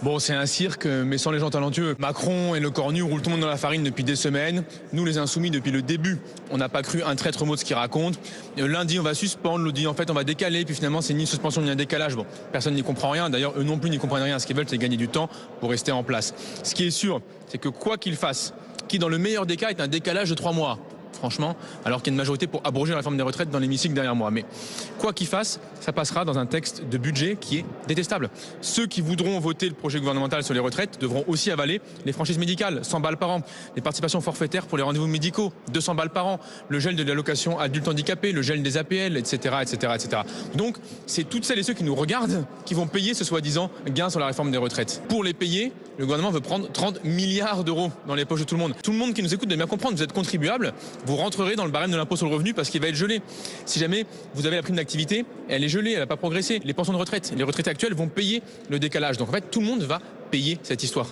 Bon, c'est un cirque, mais sans les gens talentueux. Macron et le cornu roulent tout le monde dans la farine depuis des semaines. Nous, les insoumis, depuis le début, on n'a pas cru un traître mot de ce qu'ils racontent. Lundi, on va suspendre, l'autre dit en fait on va décaler, puis finalement c'est ni une suspension ni un décalage. Bon, personne n'y comprend rien. D'ailleurs, eux non plus n'y comprennent rien. Ce qu'ils veulent, c'est gagner du temps pour rester en place. Ce qui est sûr, c'est que quoi qu'ils fassent, qui dans le meilleur des cas est un décalage de 3 mois, franchement, alors qu'il y a une majorité pour abroger la réforme des retraites dans l'hémicycle derrière moi. Mais quoi qu'il fasse, ça passera dans un texte de budget qui est détestable. Ceux qui voudront voter le projet gouvernemental sur les retraites devront aussi avaler les franchises médicales, 100 balles par an, les participations forfaitaires pour les rendez-vous médicaux, 200 balles par an, le gel de l'allocation adulte handicapé, le gel des APL, etc., etc., etc. Donc, c'est toutes celles et ceux qui nous regardent qui vont payer ce soi-disant gain sur la réforme des retraites. Pour les payer, le gouvernement veut prendre 30 milliards d'euros dans les poches de tout le monde. Tout le monde qui nous écoute doit bien comprendre, vous êtes contribuable, vous rentrerez dans le barème de l'impôt sur le revenu parce qu'il va être gelé. Si jamais vous avez la prime d'activité, elle est gelée, elle n'a pas progressé. Les pensions de retraite, les retraités actuels vont payer le décalage. Donc en fait, tout le monde va payer cette histoire.